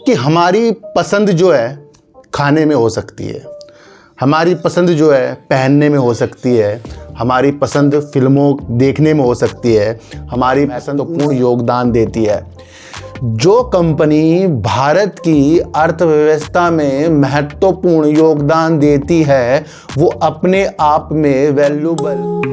कि हमारी पसंद जो है खाने में हो सकती है, हमारी पसंद जो है पहनने में हो सकती है, हमारी पसंद फिल्मों देखने में हो सकती है, हमारी पसंद पूर्ण योगदान देती है। जो कंपनी भारत की अर्थव्यवस्था में महत्वपूर्ण योगदान देती है वो अपने आप में वैल्यूएबल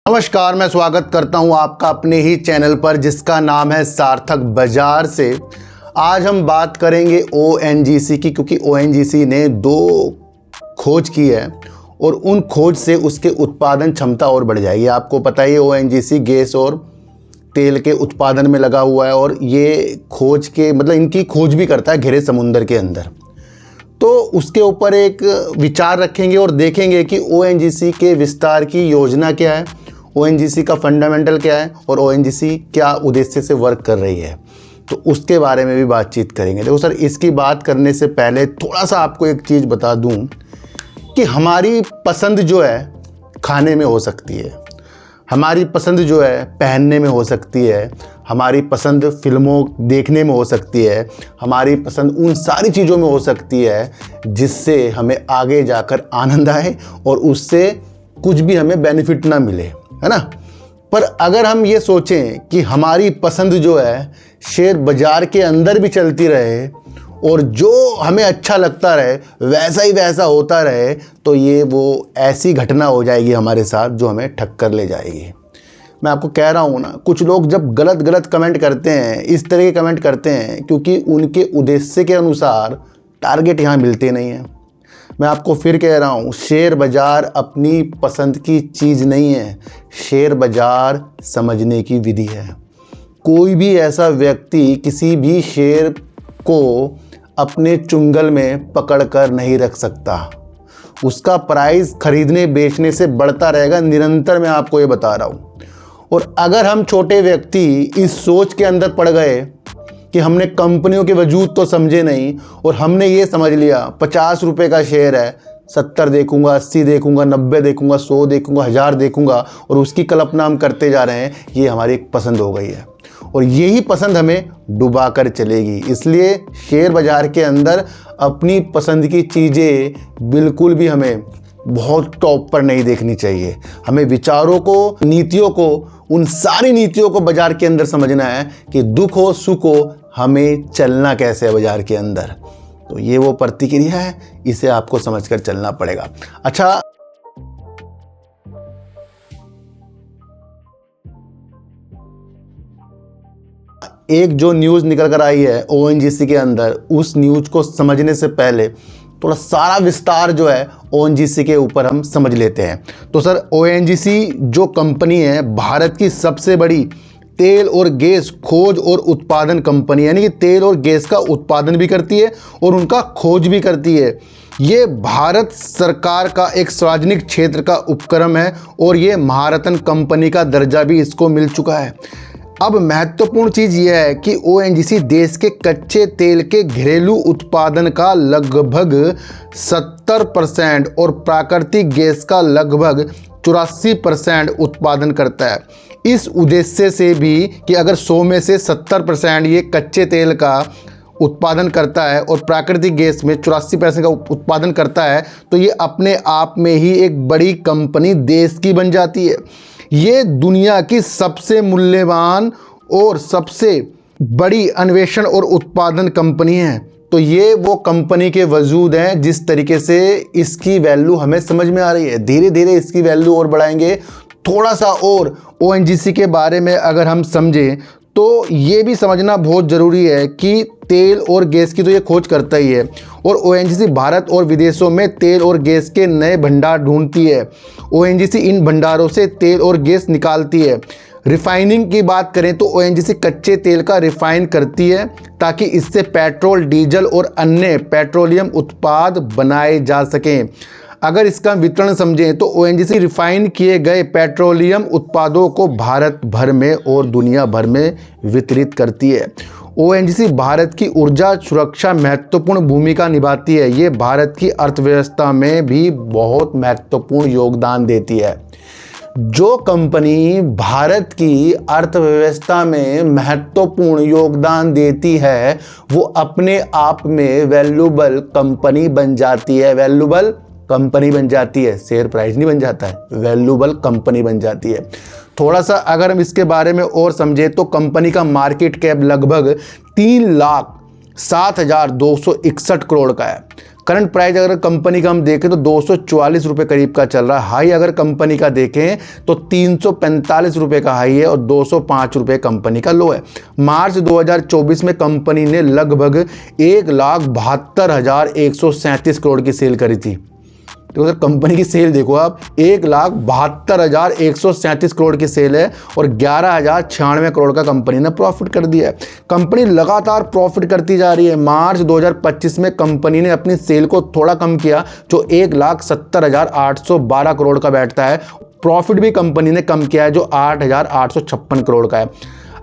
नमस्कार, मैं स्वागत करता हूं आपका अपने ही चैनल पर जिसका नाम है सार्थक बाजार से। आज हम बात करेंगे ओएनजीसी की, क्योंकि ओएनजीसी ने 2 खोज की है और उन खोज से उसके उत्पादन क्षमता और बढ़ जाएगी। आपको पता ही ओएनजीसी गैस और तेल के उत्पादन में लगा हुआ है और ये खोज के इनकी खोज भी करता है गहरे समुद्र के अंदर। तो उसके ऊपर एक विचार रखेंगे और देखेंगे कि ओएनजीसी के विस्तार की योजना क्या है, ओएनजीसी का फंडामेंटल क्या है और ओएनजीसी क्या उद्देश्य से वर्क कर रही है, तो उसके बारे में भी बातचीत करेंगे। देखो सर, इसकी बात करने से पहले थोड़ा सा आपको एक चीज़ बता दूं कि हमारी पसंद जो है खाने में हो सकती है, हमारी पसंद जो है पहनने में हो सकती है, हमारी पसंद फिल्मों देखने में हो सकती है, हमारी पसंद उन सारी चीज़ों में हो सकती है जिससे हमें आगे जाकर आनंद आए और उससे कुछ भी हमें बेनिफिट ना मिले, है ना। पर अगर हम ये सोचें कि हमारी पसंद जो है शेयर बाजार के अंदर भी चलती रहे और जो हमें अच्छा लगता रहे वैसा ही वैसा होता रहे, तो ये वो ऐसी घटना हो जाएगी हमारे साथ जो हमें ठक्कर ले जाएगी। मैं आपको कह रहा हूँ ना, कुछ लोग जब गलत कमेंट करते हैं, इस तरह के कमेंट करते हैं क्योंकि उनके उद्देश्य के अनुसार टारगेट यहाँ मिलते नहीं हैं। मैं आपको फिर कह रहा हूँ, शेयर बाजार अपनी पसंद की चीज़ नहीं है, शेयर बाजार समझने की विधि है। कोई भी ऐसा व्यक्ति किसी भी शेयर को अपने चुंगल में पकड़ कर नहीं रख सकता। उसका प्राइस खरीदने बेचने से बढ़ता रहेगा निरंतर, मैं आपको ये बता रहा हूँ। और अगर हम छोटे व्यक्ति इस सोच के अंदर पड़ गए कि हमने कंपनियों के वजूद तो समझे नहीं और हमने ये समझ लिया 50 रुपये का शेयर है, 70 देखूंगा, 80 देखूंगा, 90 देखूंगा, 100 देखूंगा, 1000 देखूंगा और उसकी कल्पना हम करते जा रहे हैं, ये हमारी एक पसंद हो गई है और यही पसंद हमें डुबा कर चलेगी। इसलिए शेयर बाजार के अंदर अपनी पसंद की चीज़ें बिल्कुल भी हमें बहुत टॉप पर नहीं देखनी चाहिए। हमें विचारों को, नीतियों को, उन सारी नीतियों को बाजार के अंदर समझना है कि दुख हो सुख हो हमें चलना कैसे है बाजार के अंदर। तो ये वो प्रतिक्रिया है, इसे आपको समझकर चलना पड़ेगा। अच्छा, एक जो न्यूज़ निकल कर आई है ओएनजीसी के अंदर, उस न्यूज़ को समझने से पहले थोड़ा सारा विस्तार जो है ओएनजीसी के ऊपर हम समझ लेते हैं। तो सर, ओएनजीसी जो कंपनी है भारत की सबसे बड़ी तेल और गैस खोज और उत्पादन कंपनी, यानी कि तेल और गैस का उत्पादन भी करती है और उनका खोज भी करती है। ये भारत सरकार का एक सार्वजनिक क्षेत्र का उपक्रम है और ये महारत्न कंपनी का दर्जा भी इसको मिल चुका है। अब महत्वपूर्ण चीज़ यह है कि ओएनजीसी देश के कच्चे तेल के घरेलू उत्पादन का लगभग 70% और प्राकृतिक गैस का लगभग 84% उत्पादन करता है। इस उद्देश्य से भी कि अगर 100 में से 70% ये कच्चे तेल का उत्पादन करता है और प्राकृतिक गैस में 84% का उत्पादन करता है, तो ये अपने आप में ही एक बड़ी कंपनी देश की बन जाती है। ये दुनिया की सबसे मूल्यवान और सबसे बड़ी अन्वेषण और उत्पादन कंपनी है। तो ये वो कंपनी के वजूद हैं जिस तरीके से इसकी वैल्यू हमें समझ में आ रही है। धीरे धीरे इसकी वैल्यू और बढ़ाएंगे। थोड़ा सा और ओएनजीसी के बारे में अगर हम समझें तो ये भी समझना बहुत ज़रूरी है कि तेल और गैस की तो ये खोज करता ही है और ओएनजीसी भारत और विदेशों में तेल और गैस के नए भंडार ढूंढती है। ओएनजीसी इन भंडारों से तेल और गैस निकालती है। रिफाइनिंग की बात करें तो ओएनजीसी कच्चे तेल का रिफाइन करती है ताकि इससे पेट्रोल, डीजल और अन्य पेट्रोलियम उत्पाद बनाए जा सकें। अगर इसका वितरण समझें तो ओएनजीसी रिफाइन किए गए पेट्रोलियम उत्पादों को भारत भर में और दुनिया भर में वितरित करती है। ओएनजीसी भारत की ऊर्जा सुरक्षा महत्वपूर्ण भूमिका निभाती है। ये भारत की अर्थव्यवस्था में भी बहुत महत्वपूर्ण योगदान देती है। जो कंपनी भारत की अर्थव्यवस्था में महत्वपूर्ण योगदान देती है वो अपने आप में वैल्यूएबल कंपनी बन जाती है। वैल्यूएबल कंपनी बन जाती है, शेयर प्राइस नहीं बन जाता है, वैल्यूएबल कंपनी बन जाती है। थोड़ा सा अगर हम इसके बारे में और समझे तो कंपनी का मार्केट कैप लगभग 3,07,261 करोड़ का है। करंट प्राइस अगर कंपनी का हम देखें तो 244 रुपये करीब का चल रहा है। हाई अगर कंपनी का देखें तो 345 रुपये का हाई है और 205 रुपये कंपनी का लो है। मार्च 2024 में कंपनी ने लगभग 1,72,137 करोड़ की सेल करी थी। तो सर कंपनी की सेल देखो आप, 1,72,137 करोड़ की सेल है और 11,096 करोड़ का कंपनी ने प्रॉफिट कर दिया है। कंपनी लगातार प्रॉफिट करती जा रही है। मार्च 2025 में कंपनी ने अपनी सेल को थोड़ा कम किया जो 1,70,812 करोड़ का बैठता है। प्रॉफिट भी कंपनी ने कम किया है जो 8,856 करोड़ का है।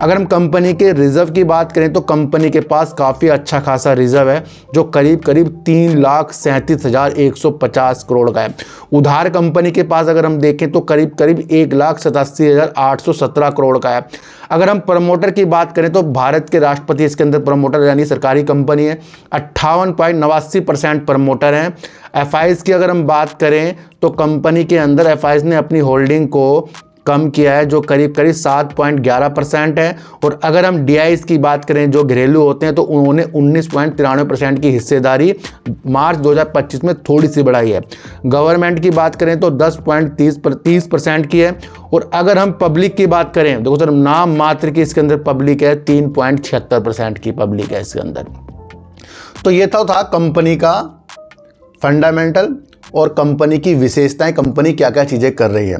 अगर हम कंपनी के रिजर्व की बात करें तो कंपनी के पास काफ़ी अच्छा खासा रिजर्व है जो करीब 3,37,150 करोड़ का है। उधार कंपनी के पास अगर हम देखें तो करीब 1,87,817 करोड़ का है। अगर हम प्रमोटर की बात करें तो भारत के राष्ट्रपति इसके अंदर प्रमोटर यानी सरकारी कंपनी है, 58.89% प्रमोटर हैं। एफआईज की अगर हम बात करें तो कंपनी के अंदर एफआईज ने अपनी होल्डिंग को कम किया है जो करीब 7.11% है। और अगर हम डीआईज की बात करें जो घरेलू होते हैं तो उन्होंने 19.93% की हिस्सेदारी मार्च 2025 में थोड़ी सी बढ़ाई है। गवर्नमेंट की बात करें तो 10.30% की है। और अगर हम पब्लिक की बात करें देखो सर नाम मात्र की इसके अंदर पब्लिक है, 3.76% की पब्लिक है इसके अंदर। तो ये था कंपनी का फंडामेंटल और कंपनी की विशेषताएं, कंपनी क्या क्या चीज़ें कर रही है।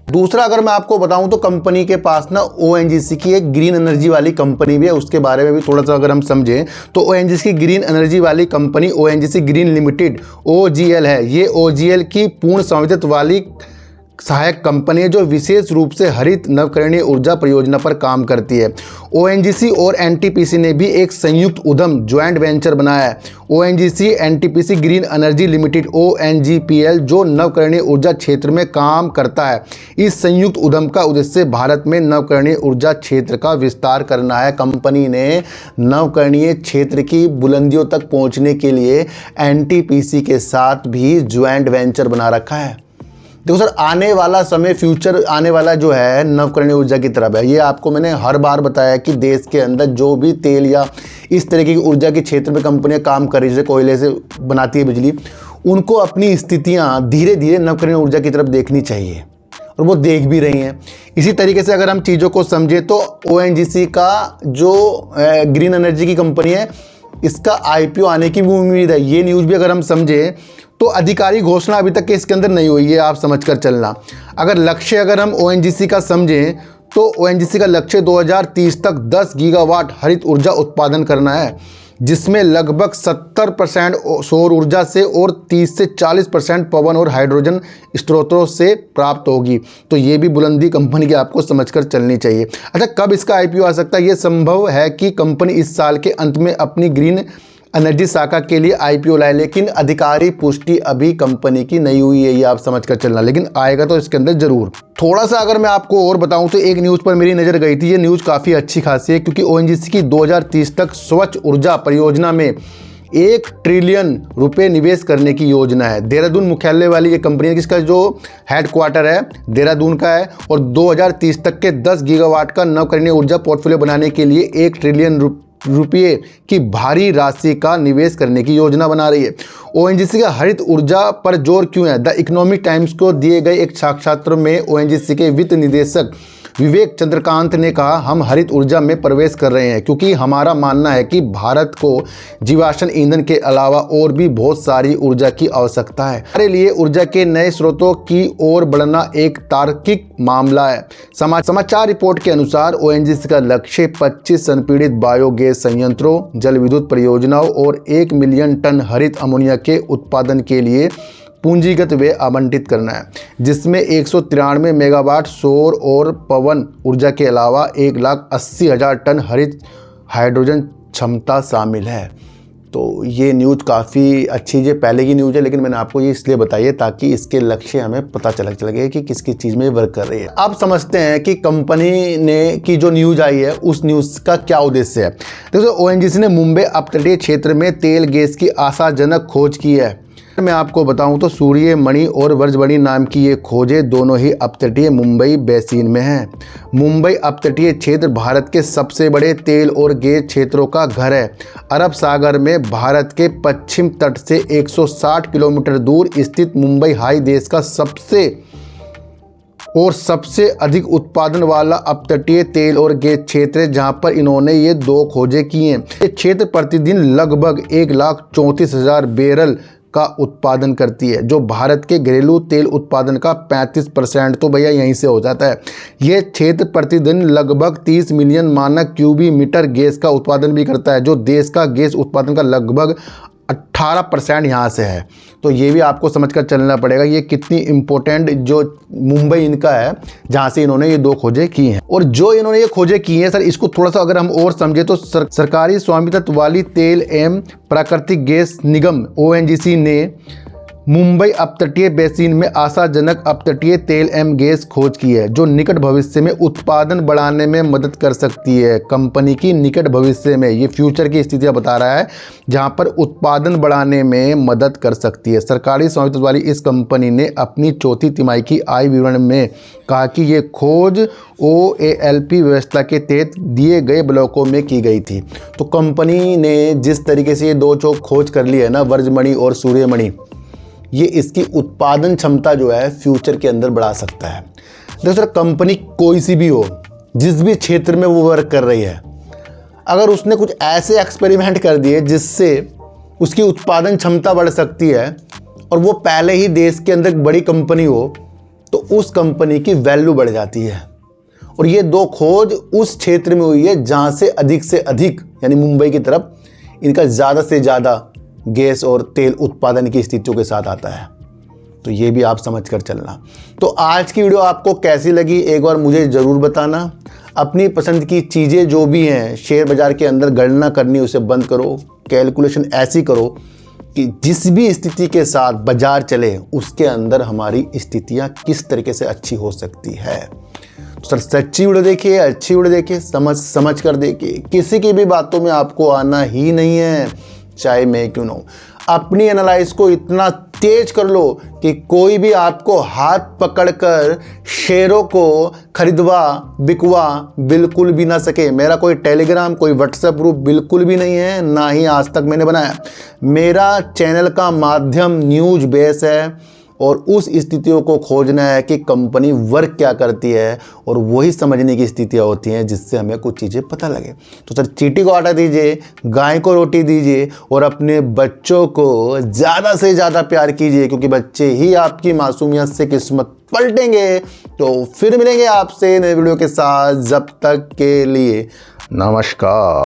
दूसरा अगर मैं आपको बताऊं तो कंपनी के पास ना ओएनजीसी की एक ग्रीन एनर्जी वाली कंपनी भी है, उसके बारे में भी थोड़ा सा अगर हम समझें तो ओएनजीसी की ग्रीन एनर्जी वाली company ONGC green limited OGL है। ये ओजीएल की पूर्ण स्वामित्व वाली सहायक कंपनी है जो विशेष रूप से हरित नवकरणीय ऊर्जा परियोजना पर काम करती है। ओएनजीसी और एनटीपीसी ने भी एक संयुक्त उद्यम ज्वाइंट वेंचर बनाया है, ONGC NTPC green energy limited ONGPL, जो नवकरणीय ऊर्जा क्षेत्र में काम करता है। इस संयुक्त उद्यम का उद्देश्य भारत में नवकरणीय ऊर्जा क्षेत्र का विस्तार करना है। कंपनी ने नवकरणीय क्षेत्र की बुलंदियों तक पहुंचने के लिए एनटीपीसी के साथ भी ज्वाइंट वेंचर बना रखा है। देखो सर आने वाला समय, फ्यूचर आने वाला जो है नवकरणीय ऊर्जा की तरफ है। ये आपको मैंने हर बार बताया कि देश के अंदर जो भी तेल या इस तरीके की ऊर्जा के क्षेत्र में कंपनियां काम कर रही है, जैसे कोयले से बनाती है बिजली, उनको अपनी स्थितियां धीरे धीरे नवकरणीय ऊर्जा की तरफ देखनी चाहिए और वो देख भी रही हैं। इसी तरीके से अगर हम चीज़ों को समझें तो ओएनजीसी का जो ग्रीन एनर्जी की कंपनी है इसका आईपीओ आने की भी उम्मीद है। ये न्यूज़ भी अगर हम समझें तो अधिकारी घोषणा अभी तक के इसके अंदर नहीं हुई है, आप समझ कर चलना। अगर लक्ष्य अगर हम ओएनजीसी का समझें तो ओएनजीसी का लक्ष्य 2030 तक 10 गीगावाट हरित ऊर्जा उत्पादन करना है, जिसमें लगभग 70% सौर ऊर्जा से और 30 से 40% पवन और हाइड्रोजन स्रोतों से प्राप्त होगी। तो ये भी बुलंदी कंपनी की आपको समझकर चलनी चाहिए। अच्छा, कब इसका आईपीओ आ सकता है? ये संभव है कि कंपनी इस साल के अंत में अपनी ग्रीन एनर्जी शाखा के लिए आईपीओ लाए, लेकिन अधिकारी पुष्टि अभी कंपनी की नहीं हुई है, ये आप समझ कर चलना, लेकिन आएगा तो इसके अंदर जरूर। थोड़ा सा अगर मैं आपको और बताऊं तो एक न्यूज़ पर मेरी नज़र गई थी। ये न्यूज़ काफ़ी अच्छी खासी है क्योंकि ओएनजीसी की 2030 तक स्वच्छ ऊर्जा परियोजना में 1 ट्रिलियन रुपए निवेश करने की योजना है। देहरादून मुख्यालय वाली ये कंपनी है जिसका जो हेडक्वार्टर है देहरादून का है और 2030 तक के 10 गीगावाट का नवकरणीय ऊर्जा पोर्टफोलियो बनाने के लिए 1 ट्रिलियन रुपये की भारी राशि का निवेश करने की योजना बना रही है। ओएनजीसी का हरित ऊर्जा पर जोर क्यों है? द इकोनॉमिक टाइम्स को दिए गए एक साक्षात्कार में ओएनजीसी के वित्त निदेशक विवेक चंद्रकांत ने कहा, हम हरित ऊर्जा में प्रवेश कर रहे हैं क्योंकि हमारा मानना है कि भारत को जीवाश्म ईंधन के अलावा और भी बहुत सारी ऊर्जा की आवश्यकता है। हमारे लिए ऊर्जा के नए स्रोतों की ओर बढ़ना एक तार्किक मामला है। समाचार रिपोर्ट के अनुसार ओएनजीसी का लक्ष्य 25 संपीड़ित बायोगैस संयंत्रों, जल विद्युत परियोजनाओं और 1 मिलियन टन हरित अमोनिया के उत्पादन के लिए पूंजीगत व्यय आवंटित करना है, जिसमें 193 मेगावाट सौर और पवन ऊर्जा के अलावा 1,80,000 टन हरित हाइड्रोजन क्षमता शामिल है। तो ये न्यूज़ काफ़ी अच्छी है, पहले की न्यूज़ है, लेकिन मैंने आपको ये इसलिए बताई है ताकि इसके लक्ष्य हमें पता चल गया कि किस किस चीज़ में वर्क कर रही है। अब समझते हैं कि कंपनी ने की जो न्यूज़ आई है उस न्यूज़ का क्या उद्देश्य है। देखो, ओएनजीसी ने मुंबई अपतटीय क्षेत्र में तेल गैस की आशाजनक खोज की है। मैं आपको बताऊं तो सूर्यमणि और वर्जमणि नाम की ये खोजें दोनों ही अपतटीय मुंबई बेसिन में हैं। मुंबई अपतटीय क्षेत्र भारत के सबसे बड़े तेल और गैस क्षेत्रों का घर है। अरब सागर में भारत के पश्चिम तट से 160 किलोमीटर दूर स्थित मुंबई हाई देश का सबसे अधिक उत्पादन वाला अपतटीय तेल और गैस क्षेत्र है, जहां पर इन्होंने ये 2 खोजें की हैं। ये क्षेत्र प्रतिदिन लगभग 1,34,000 बैरल का उत्पादन करती है, जो भारत के घरेलू तेल उत्पादन का 35% तो भैया यहीं से हो जाता है। ये क्षेत्र प्रतिदिन लगभग 30 मिलियन मानक क्यूबिक मीटर गैस का उत्पादन भी करता है, जो देश का गैस उत्पादन का लगभग 18% यहाँ से है। तो ये भी आपको समझकर चलना पड़ेगा ये कितनी इम्पोर्टेंट जो मुंबई इनका है, जहाँ से इन्होंने ये 2 खोजें की हैं। और जो इन्होंने ये खोजें की हैं सर, इसको थोड़ा सा अगर हम और समझे तो सरकारी स्वामित्व वाली तेल एवं प्राकृतिक गैस निगम ओएनजीसी ने मुंबई अपतटीय बेसिन में आशाजनक अपतटीय तेल एवं गैस खोज की है, जो निकट भविष्य में उत्पादन बढ़ाने में मदद कर सकती है। कंपनी की निकट भविष्य में, ये फ्यूचर की स्थितियां बता रहा है, जहां पर उत्पादन बढ़ाने में मदद कर सकती है। सरकारी स्वामित्व वाली इस कंपनी ने अपनी चौथी तिमाही की आय विवरण में कहा कि ये खोज OALP व्यवस्था के तहत दिए गए ब्लॉकों में की गई थी। तो कंपनी ने जिस तरीके से ये 2 खोज कर ली है ना, वर्जमणि और सूर्यमणि, ये इसकी उत्पादन क्षमता जो है फ्यूचर के अंदर बढ़ा सकता है। देखो सर, कंपनी कोई सी भी हो, जिस भी क्षेत्र में वो वर्क कर रही है, अगर उसने कुछ ऐसे एक्सपेरिमेंट कर दिए जिससे उसकी उत्पादन क्षमता बढ़ सकती है और वो पहले ही देश के अंदर बड़ी कंपनी हो, तो उस कंपनी की वैल्यू बढ़ जाती है। और ये 2 खोज उस क्षेत्र में हुई है जहाँ से अधिक यानी मुंबई की तरफ इनका ज़्यादा से ज़्यादा गैस और तेल उत्पादन की स्थितियों के साथ आता है। तो ये भी आप समझ कर चलना। तो आज की वीडियो आपको कैसी लगी एक बार मुझे ज़रूर बताना। अपनी पसंद की चीज़ें जो भी हैं शेयर बाज़ार के अंदर गणना करनी उसे बंद करो, कैलकुलेशन ऐसी करो कि जिस भी स्थिति के साथ बाज़ार चले उसके अंदर हमारी स्थितियाँ किस तरीके से अच्छी हो सकती है। तो सर, सच्ची वीडियो देखिए, अच्छी वीडियो देखिए, समझ कर देखिए। किसी की भी बातों में आपको आना ही नहीं है, चाहे मैं क्यों ना हूं। अपनी एनालाइज को इतना तेज कर लो कि कोई भी आपको हाथ पकड़कर शेयरों को खरीदवा बिकवा बिल्कुल भी ना सके। मेरा कोई टेलीग्राम, कोई व्हाट्सएप ग्रुप बिल्कुल भी नहीं है, ना ही आज तक मैंने बनाया। मेरा चैनल का माध्यम न्यूज बेस है और उस स्थितियों को खोजना है कि कंपनी वर्क क्या करती है, और वही समझने की स्थितियां होती हैं जिससे हमें कुछ चीज़ें पता लगे। तो सर, चींटी को आटा दीजिए, गाय को रोटी दीजिए और अपने बच्चों को ज़्यादा से ज़्यादा प्यार कीजिए, क्योंकि बच्चे ही आपकी मासूमियत से किस्मत पलटेंगे। तो फिर मिलेंगे आपसे नए वीडियो के साथ, जब तक के लिए नमस्कार।